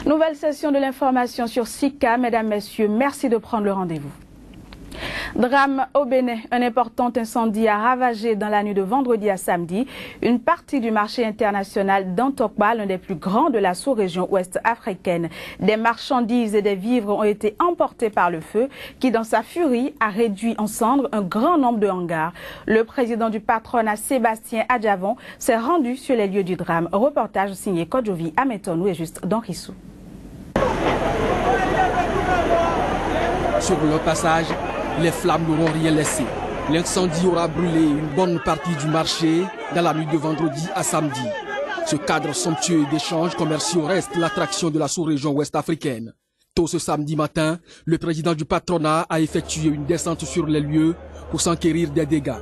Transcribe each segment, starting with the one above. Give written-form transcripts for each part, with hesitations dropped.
Nouvelle session de l'information sur Sika. Mesdames, Messieurs, merci de prendre le rendez-vous. Drame au Bénin, un important incendie a ravagé dans la nuit de vendredi à samedi une partie du marché international d'Antokba, l'un des plus grands de la sous-région ouest africaine. Des marchandises et des vivres ont été emportés par le feu qui, dans sa furie, a réduit en cendres un grand nombre de hangars. Le président du patronat, Sébastien Adjavon, s'est rendu sur les lieux du drame. Reportage signé Kodjovi Ametonou et Juste Danrissou. Sur leur passage, les flammes n'auront rien laissé. L'incendie aura brûlé une bonne partie du marché dans la nuit de vendredi à samedi. Ce cadre somptueux d'échanges commerciaux reste l'attraction de la sous-région ouest-africaine. Tôt ce samedi matin, le président du patronat a effectué une descente sur les lieux pour s'enquérir des dégâts.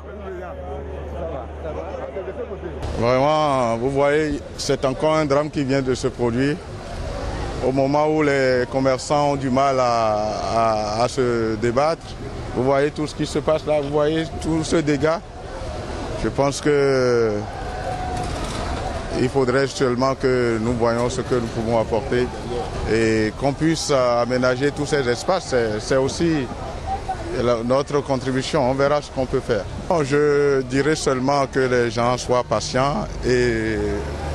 Vraiment, vous voyez, c'est encore un drame qui vient de se produire. Au moment où les commerçants ont du mal à se débattre, vous voyez tout ce qui se passe là, vous voyez tout ce dégât. Je pense que il faudrait seulement que nous voyions ce que nous pouvons apporter et qu'on puisse aménager tous ces espaces. C'est aussi notre contribution, on verra ce qu'on peut faire. Je dirais seulement que les gens soient patients et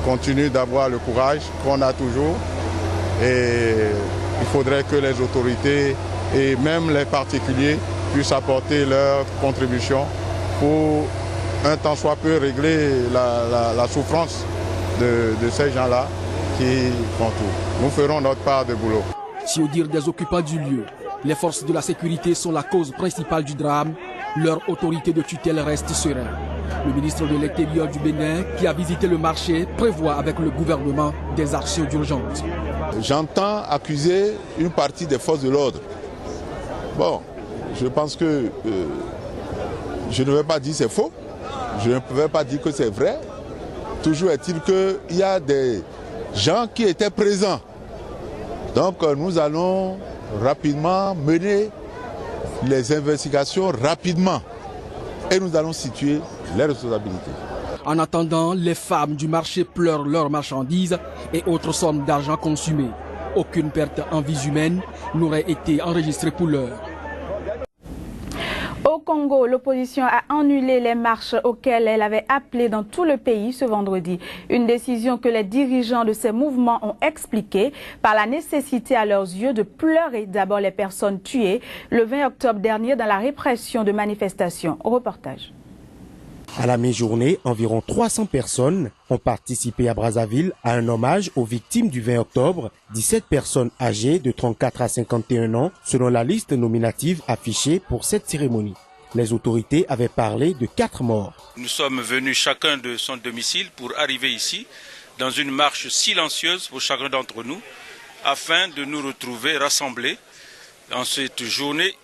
continuent d'avoir le courage qu'on a toujours. Et il faudrait que les autorités et même les particuliers puissent apporter leur contribution pour un temps soit peu régler la souffrance de ces gens-là qui font tout. Nous ferons notre part de boulot. Si au dire des occupants du lieu, les forces de la sécurité sont la cause principale du drame, leur autorité de tutelle reste sereine. Le ministre de l'Intérieur du Bénin, qui a visité le marché, prévoit avec le gouvernement des actions d'urgence. J'entends accuser une partie des forces de l'ordre. Bon, je pense que je ne vais pas dire c'est faux, je ne vais pas dire que c'est vrai. Toujours est-il qu'il y a des gens qui étaient présents. Donc nous allons rapidement mener les investigations rapidement et nous allons situer les responsabilités. En attendant, les femmes du marché pleurent leurs marchandises et autres sommes d'argent consumées. Aucune perte en vies humaines n'aurait été enregistrée pour l'heure. Au Congo, l'opposition a annulé les marches auxquelles elle avait appelé dans tout le pays ce vendredi. Une décision que les dirigeants de ces mouvements ont expliquée par la nécessité à leurs yeux de pleurer d'abord les personnes tuées le 20 octobre dernier dans la répression de manifestations. Reportage. À la mi-journée, environ 300 personnes ont participé à Brazzaville à un hommage aux victimes du 20 octobre, 17 personnes âgées de 34 à 51 ans, selon la liste nominative affichée pour cette cérémonie. Les autorités avaient parlé de 4 morts. Nous sommes venus chacun de son domicile pour arriver ici, dans une marche silencieuse pour chacun d'entre nous, afin de nous retrouver rassemblés en cette journée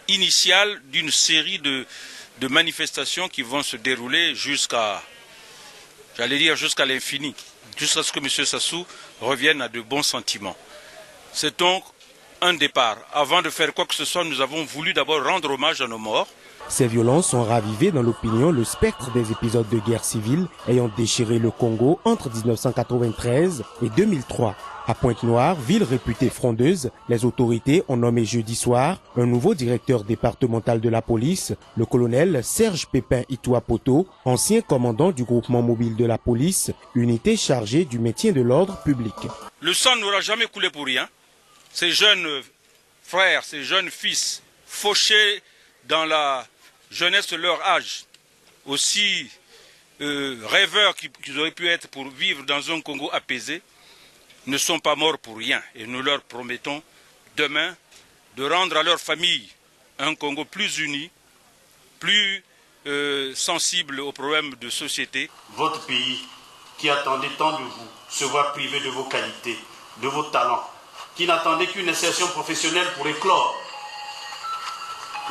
initiale d'une série de manifestations qui vont se dérouler jusqu'à l'infini, jusqu'à ce que M. Sassou revienne à de bons sentiments. C'est donc un départ. Avant de faire quoi que ce soit, nous avons voulu d'abord rendre hommage à nos morts. Ces violences ont ravivé dans l'opinion le spectre des épisodes de guerre civile ayant déchiré le Congo entre 1993 et 2003. À Pointe-Noire, ville réputée frondeuse, les autorités ont nommé jeudi soir un nouveau directeur départemental de la police, le colonel Serge Pépin Itouapoto, ancien commandant du groupement mobile de la police, unité chargée du maintien de l'ordre public. Le sang n'aura jamais coulé pour rien. Ces jeunes frères, ces jeunes fils, fauchés dans la jeunesse de leur âge, aussi rêveurs qu'ils auraient pu être pour vivre dans un Congo apaisé, ne sont pas morts pour rien. Et nous leur promettons demain de rendre à leur famille un Congo plus uni, plus sensible aux problèmes de société. Votre pays, qui attendait tant de vous, se voit privé de vos qualités, de vos talents, qui n'attendait qu'une insertion professionnelle pour éclore.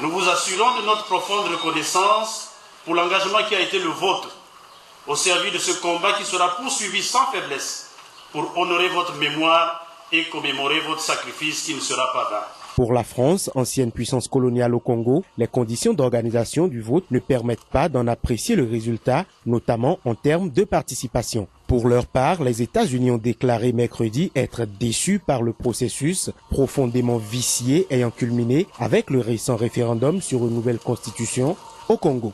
Nous vous assurons de notre profonde reconnaissance pour l'engagement qui a été le vôtre au service de ce combat qui sera poursuivi sans faiblesse pour honorer votre mémoire et commémorer votre sacrifice qui ne sera pas vain. Pour la France, ancienne puissance coloniale au Congo, les conditions d'organisation du vote ne permettent pas d'en apprécier le résultat, notamment en termes de participation. Pour leur part, les États-Unis ont déclaré mercredi être déçus par le processus profondément vicié ayant culminé avec le récent référendum sur une nouvelle constitution au Congo.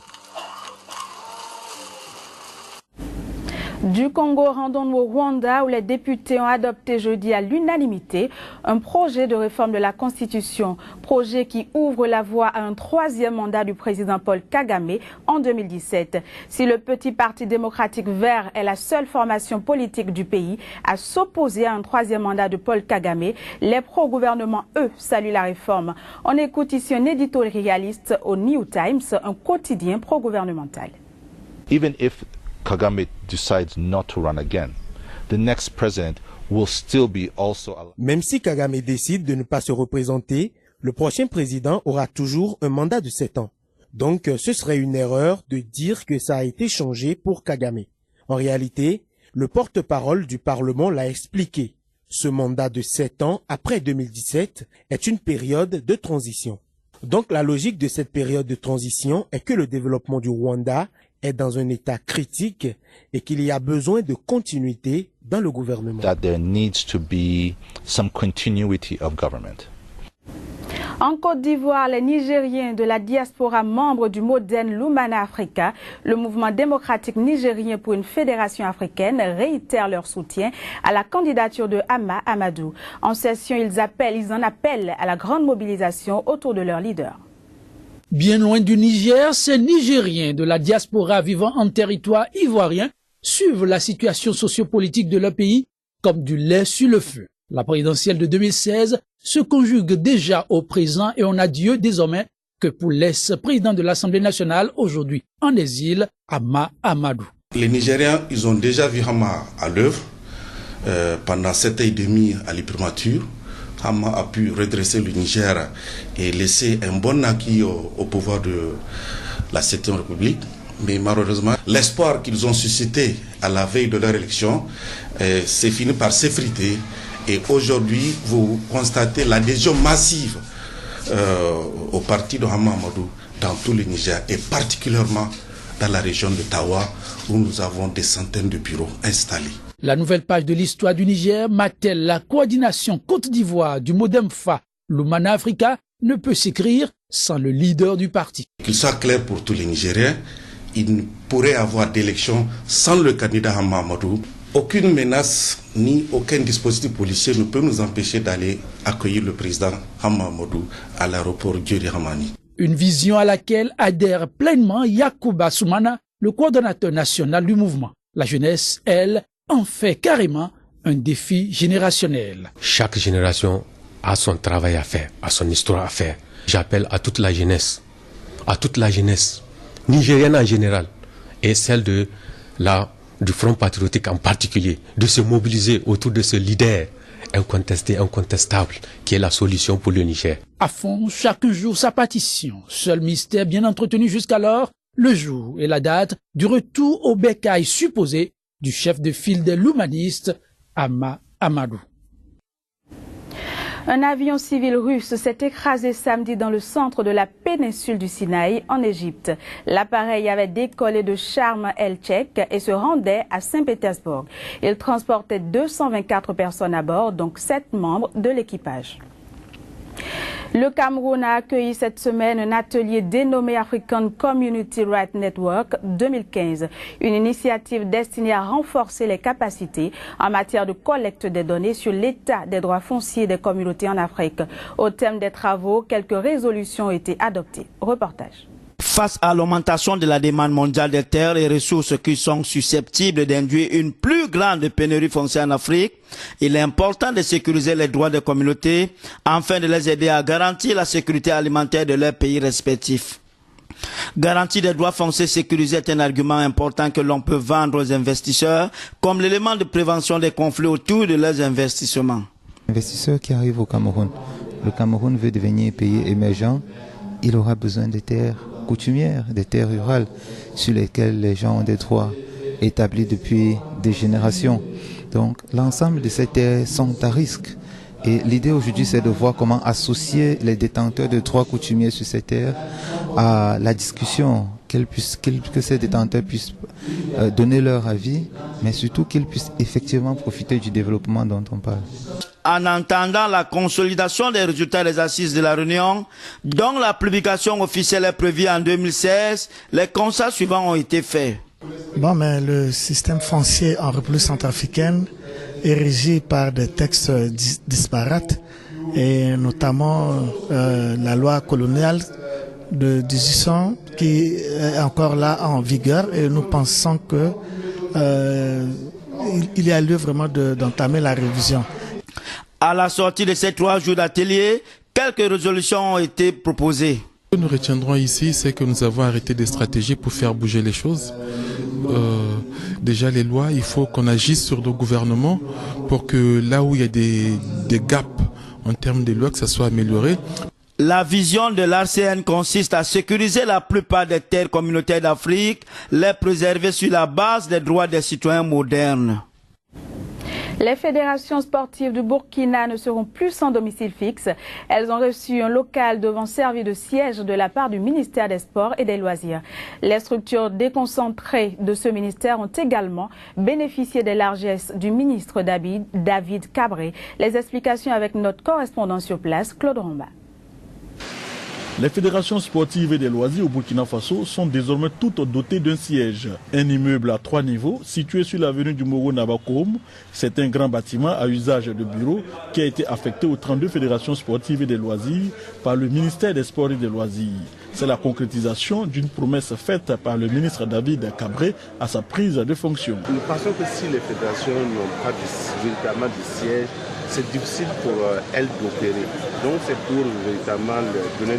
Du Congo, rendons-nous au Rwanda où les députés ont adopté jeudi à l'unanimité un projet de réforme de la Constitution, projet qui ouvre la voie à un troisième mandat du président Paul Kagame en 2017. Si le petit parti démocratique vert est la seule formation politique du pays à s'opposer à un troisième mandat de Paul Kagame, les pro-gouvernements, eux, saluent la réforme. On écoute ici un éditorialiste au New Times, un quotidien pro-gouvernemental. Even if Kagame decides not to run again, the next president will still be also. Même si Kagame décide de ne pas se représenter, le prochain président aura toujours un mandat de 7 ans. Donc, ce serait une erreur de dire que ça a été changé pour Kagame. En réalité, le porte-parole du Parlement l'a expliqué. Ce mandat de 7 ans après 2017 est une période de transition. Donc, la logique de cette période de transition est que le développement du Rwanda est dans un état critique et qu'il y a besoin de continuité dans le gouvernement. That there needs to be some continuity of government. En Côte d'Ivoire, les Nigériens de la diaspora membres du Modern Lumana Africa, le mouvement démocratique nigérien pour une fédération africaine, réitèrent leur soutien à la candidature de Hama Amadou. En session, ils en appellent à la grande mobilisation autour de leur leader. Bien loin du Niger, ces Nigériens de la diaspora vivant en territoire ivoirien suivent la situation sociopolitique de leur pays comme du lait sur le feu. La présidentielle de 2016 se conjugue déjà au présent et on n'a Dieu désormais que pour l'ex-président de l'Assemblée nationale, aujourd'hui en exil, Hama Amadou. Les Nigériens, ils ont déjà vu Hama à l'œuvre pendant 7 ans et demi à l'imprimature. Hama a pu redresser le Niger et laisser un bon acquis au pouvoir de la 7e République. Mais malheureusement, l'espoir qu'ils ont suscité à la veille de leur élection s'est fini par s'effriter. Et aujourd'hui, vous constatez l'adhésion massive au parti de Hama Amadou dans tout le Niger et particulièrement dans la région de Tawa où nous avons des centaines de bureaux installés. La nouvelle page de l'histoire du Niger, martèle la coordination Côte d'Ivoire du Modemfa Lumana Africa, ne peut s'écrire sans le leader du parti. Qu'il soit clair pour tous les Nigériens, il ne pourrait avoir d'élection sans le candidat Hama Amadou. Aucune menace ni aucun dispositif policier ne peut nous empêcher d'aller accueillir le président Hama Amadou à l'aéroport Diori Hamani. Une vision à laquelle adhère pleinement Yacouba Soumana, le coordonnateur national du mouvement. La jeunesse, elle, en fait carrément un défi générationnel. Chaque génération a son travail à faire, a son histoire à faire. J'appelle à toute la jeunesse nigérienne en général et celle du Front patriotique en particulier, de se mobiliser autour de ce leader incontesté, incontestable, qui est la solution pour le Niger. À fond, chaque jour sa partition. Seul mystère bien entretenu jusqu'alors, le jour et la date du retour au bécail supposé du chef de file des l'humaniste, Hama Amadou. Un avion civil russe s'est écrasé samedi dans le centre de la péninsule du Sinaï, en Égypte. L'appareil avait décollé de Sharm el-Sheikh et se rendait à Saint-Pétersbourg. Il transportait 224 personnes à bord, donc 7 membres de l'équipage. Le Cameroun a accueilli cette semaine un atelier dénommé African Community Rights Network 2015, une initiative destinée à renforcer les capacités en matière de collecte des données sur l'état des droits fonciers des communautés en Afrique. Au terme des travaux, quelques résolutions ont été adoptées. Reportage. Face à l'augmentation de la demande mondiale des terres et ressources qui sont susceptibles d'induire une plus grande pénurie foncière en Afrique, il est important de sécuriser les droits des communautés afin de les aider à garantir la sécurité alimentaire de leurs pays respectifs. Garantir des droits fonciers sécurisés est un argument important que l'on peut vendre aux investisseurs comme l'élément de prévention des conflits autour de leurs investissements. Investisseur qui arrive au Cameroun, le Cameroun veut devenir un pays émergent, il aura besoin de terres coutumières, des terres rurales sur lesquelles les gens ont des droits établis depuis des générations. Donc l'ensemble de ces terres sont à risque Et l'idée aujourd'hui, c'est de voir comment associer les détenteurs de droits coutumiers sur ces terres à la discussion, que ces détenteurs puissent donner leur avis, mais surtout qu'ils puissent effectivement profiter du développement dont on parle. En attendant la consolidation des résultats des assises de la Réunion, dont la publication officielle est prévue en 2016, les constats suivants ont été faits. Bon, mais le système foncier en République centrafricaine est régi par des textes disparates, et notamment la loi coloniale de 1800 qui est encore là en vigueur, et nous pensons que il y a lieu vraiment d'entamer la révision. À la sortie de ces 3 jours d'atelier, quelques résolutions ont été proposées. Ce que nous retiendrons ici, c'est que nous avons arrêté des stratégies pour faire bouger les choses. Déjà les lois, il faut qu'on agisse sur nos gouvernements pour que là où il y a des gaps en termes de lois, que ça soit amélioré. La vision de l'ARCN consiste à sécuriser la plupart des terres communautaires d'Afrique, les préserver sur la base des droits des citoyens modernes. Les fédérations sportives du Burkina ne seront plus sans domicile fixe. Elles ont reçu un local devant servir de siège de la part du ministère des Sports et des Loisirs. Les structures déconcentrées de ce ministère ont également bénéficié des largesses du ministre David Cabré. Les explications avec notre correspondant sur place, Claude Romba. Les fédérations sportives et des loisirs au Burkina Faso sont désormais toutes dotées d'un siège. Un immeuble à 3 niveaux, situé sur l'avenue du Moro Nabakoum. C'est un grand bâtiment à usage de bureau qui a été affecté aux 32 fédérations sportives et des loisirs par le ministère des Sports et des Loisirs. C'est la concrétisation d'une promesse faite par le ministre David Cabré à sa prise de fonction. Nous pensons que si les fédérations n'ont pas véritablement de siège, c'est difficile pour elles d'opérer. Donc c'est pour véritablement donner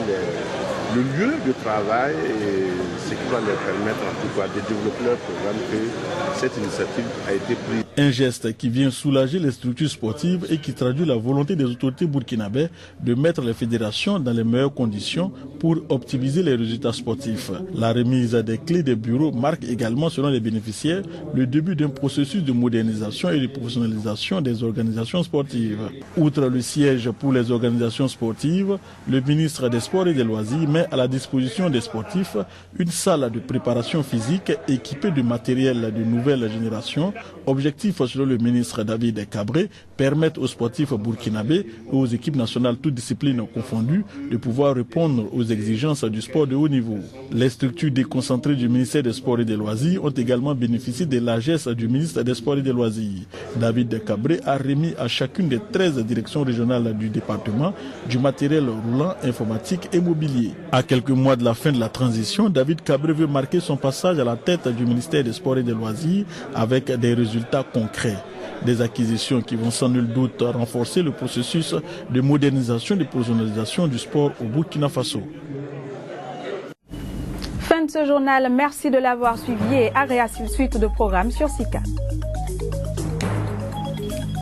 le lieu de travail et ce qui va leur permettre en tout cas de développer leur programme que cette initiative a été prise. Un geste qui vient soulager les structures sportives et qui traduit la volonté des autorités burkinabées de mettre les fédérations dans les meilleures conditions pour optimiser les résultats sportifs. La remise des clés des bureaux marque également, selon les bénéficiaires, le début d'un processus de modernisation et de professionnalisation des organisations sportives. Outre le siège pour les organisations sportives, le ministre des Sports et des Loisirs met à la disposition des sportifs une salle de préparation physique équipée de matériel de nouvelle génération. Objectif, selon le ministre David Cabré, permettre aux sportifs burkinabés et aux équipes nationales toutes disciplines confondues de pouvoir répondre aux exigences du sport de haut niveau. Les structures déconcentrées du ministère des Sports et des Loisirs ont également bénéficié des largesses du ministre des Sports et des Loisirs. David Cabré a remis à chacune des 13 directions régionales du département du matériel roulant, informatique et mobilier. À quelques mois de la fin de la transition, David Cabré veut marquer son passage à la tête du ministère des Sports et des Loisirs avec des résultats concrets. Des acquisitions qui vont sans nul doute renforcer le processus de modernisation et de professionnalisation du sport au Burkina Faso. Fin de ce journal, merci de l'avoir suivi et agréable suite de programmes sur SICA.